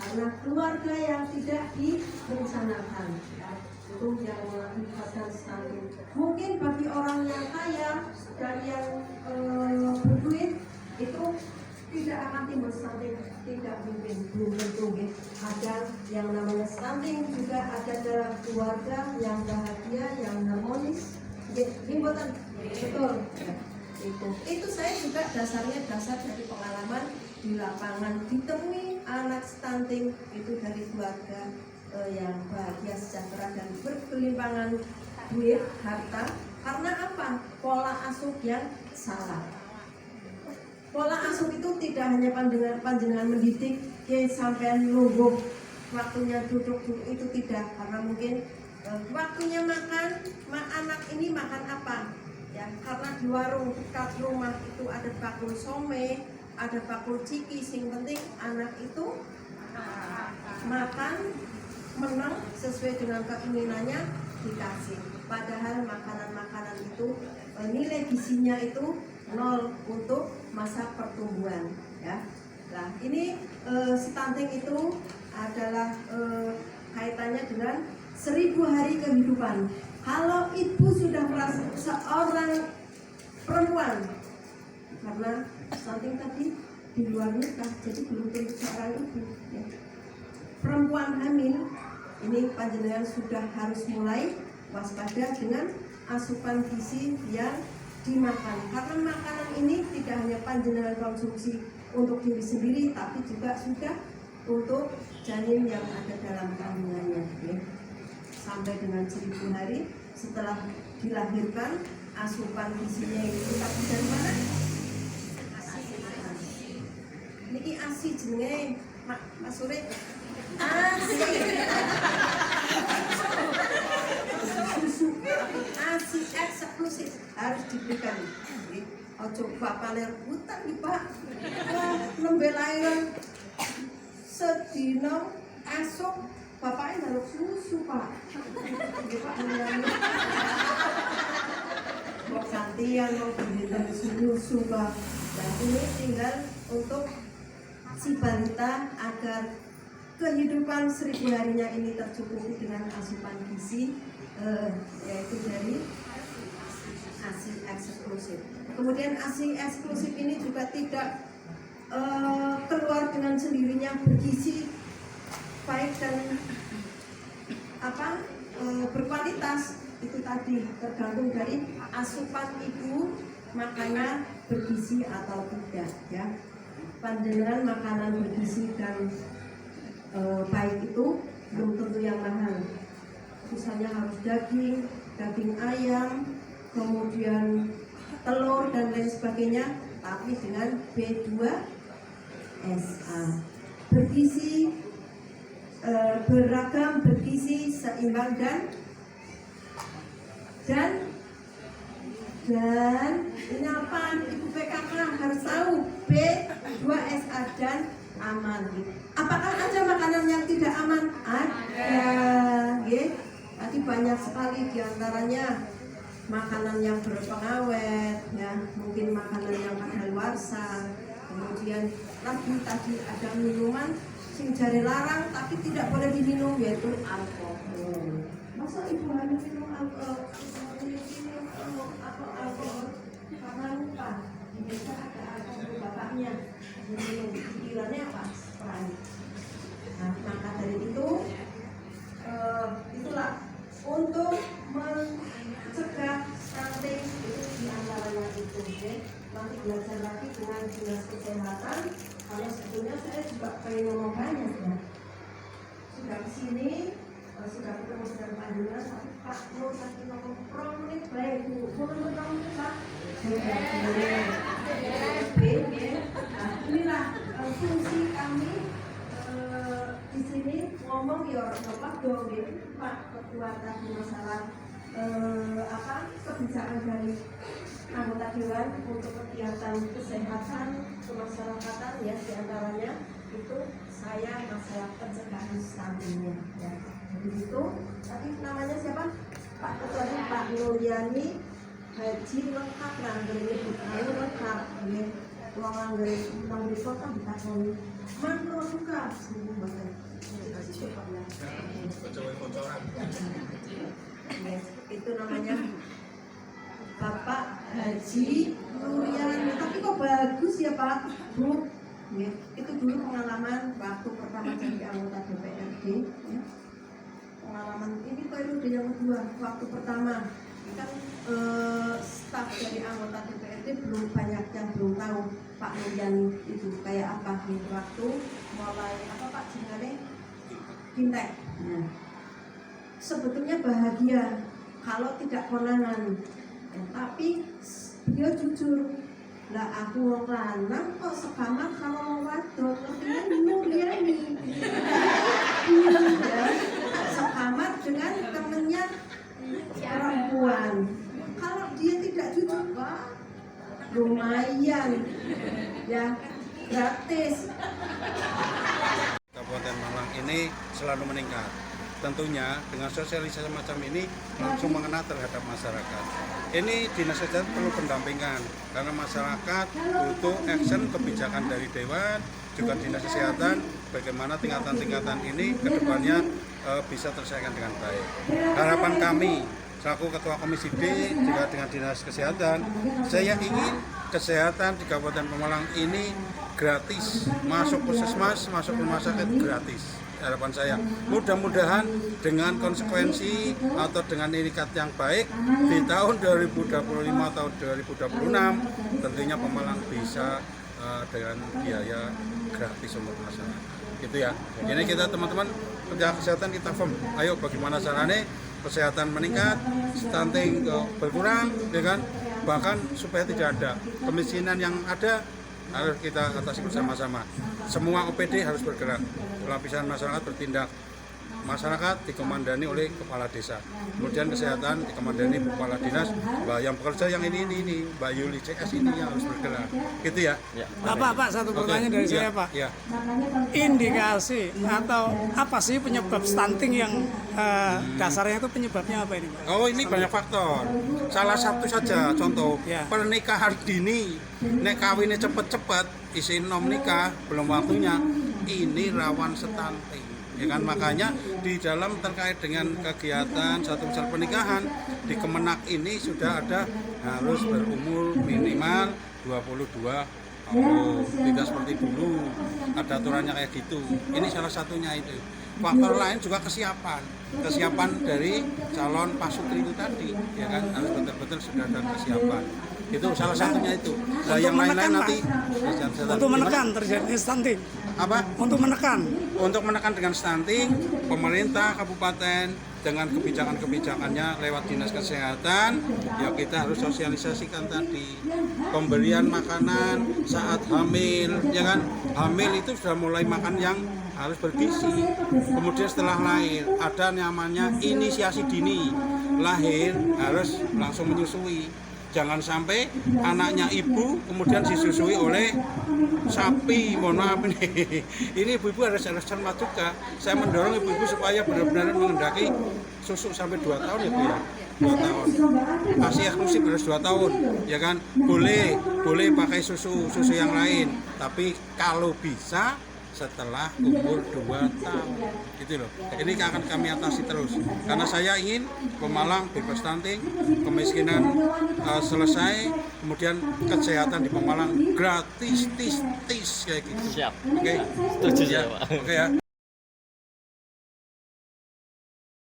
karena keluarga yang tidak direncanakan, ya, itu yang mengakibatkan stunting. Mungkin bagi orang yang kaya dan yang berduit itu tidak akan timbul stunting, tidak mungkin, belum tentu. Ada yang namanya stunting juga ada dalam keluarga yang bahagia, yang harmonis. Betul. Ya. Itu saya juga dasar dari pengalaman di lapangan, ditemui anak stunting itu dari keluarga yang bahagia, sejahtera dan berkelimpangan duit, harta. Karena apa? Pola asuh yang salah. Pola asuh itu tidak hanya panjenengan mendidik sampai lungguh waktunya duduk itu tidak, karena mungkin waktunya makan, anak ini makan apa? Ya, karena di warung dekat rumah itu ada bakul some, ada bakul ciki, sing penting anak itu makan menang sesuai dengan keinginannya dikasih. Padahal makanan-makanan itu nilai gizinya itu 0 untuk masa pertumbuhan, ya. Nah, ini stunting itu adalah kaitannya dengan 1000 hari kehidupan. Kalau ibu sudah merasa seorang perempuan, karena stunting tadi di luar nikah, jadi belum tentu seorang ibu, ya. Perempuan hamil ini panjenengan sudah harus mulai waspada dengan asupan gizi yang dimakan, karena makanan ini tidak hanya panjenengan konsumsi untuk diri sendiri, tapi juga sudah untuk janin yang ada dalam kandungannya, ya. Sampai dengan 1000 hari setelah dilahirkan, asupan gizinya itu tapi dari mana? Niki ASI jenenge Mas Suri. ASI eksklusif harus diberikan. Ojo bapak ler hutan nih Pak. Nembe lahiran sedino esok bapaknya naruh susu Pak. Mau gantian mau beli susu Pak. Dan ini tinggal untuk si balita agar kehidupan 1000 harinya ini tercukupi dengan asupan gizi, yaitu dari ASI eksklusif. Kemudian ASI eksklusif ini juga tidak keluar dengan sendirinya, bergizi baik dan berkualitas. Itu tadi tergantung dari asupan ibu, makanya bergizi atau tidak, ya. Panjenengan makanan bergizi dan baik itu belum tentu yang mahal. Misalnya harus daging ayam, kemudian telur dan lain sebagainya, tapi dengan B2SA. Bergizi, beragam, bergizi, seimbang dan ini apa? Ibu PKK harus tahu B2SA dan aman. Apakah ada makanan yang tidak aman? Ada. Tadi banyak sekali diantaranya makanan yang berpengawet, ya, mungkin makanan yang kadaluarsa. Kemudian lagi tadi ada minuman sing jare larang tapi tidak boleh diminum, yaitu alkohol. Masa ibu harus minum alkohol? Karena lupa bisa ada alkohol bapaknya minum, pikirannya apa? Sprite. Nah, maka dari itu itulah untuk mencegah stunting itu diantaranya itu, ya. Nanti belajar lagi dengan dinas kesehatan. Kalau sebetulnya saya juga pengen ngomong banyak, ya. Sudah kesini, sudah ketemu dengan panjenengan, tapi Pak mau tadi ngomong menit baik Bu, ngomong Pak. Nah, inilah fungsi kami di sini ngomong ya Bapak dong, Pak kekuatan masalah kebijakan dari anggota dewan untuk kegiatan kesehatan kemasyarakatan, ya, diantaranya itu saya masalah pencegahan stuntingnya, ya. Jadi itu tadi namanya siapa? Pak Ketua Pak Nuryani Haji lengkap nganggere tahu lengkap, ya. Wong nganggere nang desa kan ditakoni makro suka sembuh banget. Itu namanya Bapak Haji Nuriani. Tapi kok bagus ya Pak Bu? Ya, itu dulu pengalaman waktu pertama jadi anggota DPRD. Ya. Pengalaman ini periode yang kedua. Waktu pertama kan staf dari anggota DPRD belum banyak yang belum tahu Pak Nuriani itu kayak apa gitu. Waktu mulai apa Pak jenengane fintech. Nah, sebetulnya bahagia kalau tidak konangan, ya, tapi dia jujur. Lah aku wong lanang kok sekamar kalau wong wadon, lebihnya Nuriani. Ya, sekamar dengan temennya perempuan. Kalau dia tidak jujur, wah lumayan, ya gratis. Kabupaten Malang ini selalu meningkat. Tentunya dengan sosialisasi macam ini langsung mengena terhadap masyarakat. Ini dinas kesehatan perlu pendampingan karena masyarakat butuh action kebijakan dari Dewan, juga dinas kesehatan bagaimana tingkatan-tingkatan ini ke depannya bisa terselesaikan dengan baik. Harapan kami selaku Ketua Komisi D juga dengan dinas kesehatan, saya ingin kesehatan di Kabupaten Pemalang ini gratis, masuk puskesmas, masuk rumah sakit gratis. Harapan saya mudah-mudahan dengan konsekuensi atau dengan itikat yang baik di tahun 2025 atau 2026 tentunya Pemalang bisa dengan biaya gratis untuk masyarakat. Gitu ya. Ini kita teman-teman penjaga kesehatan kita firm. Ayo bagaimana caranya kesehatan meningkat, stunting berkurang, ya kan? Bahkan supaya tidak ada kemiskinan yang ada harus kita atasi bersama-sama. Semua OPD harus bergerak. Lapisan masyarakat bertindak. Masyarakat dikomandani oleh kepala desa. Kemudian kesehatan dikomandani kepala dinas. Yang bekerja yang ini Mbak Yuli CS ini yang harus bergerak. Gitu ya. Pak, satu pertanyaan dari saya, Pak. Ya. Indikasi atau apa sih penyebab stunting yang dasarnya itu penyebabnya apa ini, Pak? Oh, ini banyak faktor. Salah satu saja contoh, Ya. pernikahan dini. Nek kawinnya cepet-cepet, isi nom nikah belum waktunya, ini rawan stunting. Ya kan, makanya di dalam terkait dengan kegiatan satu besar pernikahan di Kemenak ini sudah ada harus berumur minimal 22 tahun, tidak seperti dulu ada aturannya kayak gitu. Ini salah satunya itu. Faktor lain juga kesiapan dari calon pasutri itu tadi, ya kan, harus betul-betul sudah ada kesiapan. Itu salah satunya itu. Nah, yang lain-lain nanti untuk menekan terjadi stunting. Apa? Untuk menekan Dengan stunting, pemerintah kabupaten dengan kebijakan-kebijakannya lewat dinas kesehatan, ya kita harus sosialisasikan tadi pemberian makanan saat hamil, ya kan? Hamil itu sudah mulai makan yang harus bergizi. Kemudian setelah lahir ada namanya inisiasi dini, lahir harus langsung menyusui. Jangan sampai anaknya ibu kemudian disusui oleh sapi, mohon maaf ini. Ini ibu-ibu harus cermat juga. Saya mendorong ibu-ibu supaya benar-benar mengendaki susu sampai 2 tahun ya Bu ya. 2 tahun. Masih eksklusif harus 2 tahun, ya kan? Boleh pakai susu yang lain, tapi kalau bisa setelah umur 2 tahun, gitu loh. Ini akan kami atasi terus karena saya ingin Pemalang bebas stunting, kemiskinan selesai, kemudian kesehatan di Pemalang gratis tis kayak gitu. Siap. Oke. Setuju ya, Pak. Oke ya.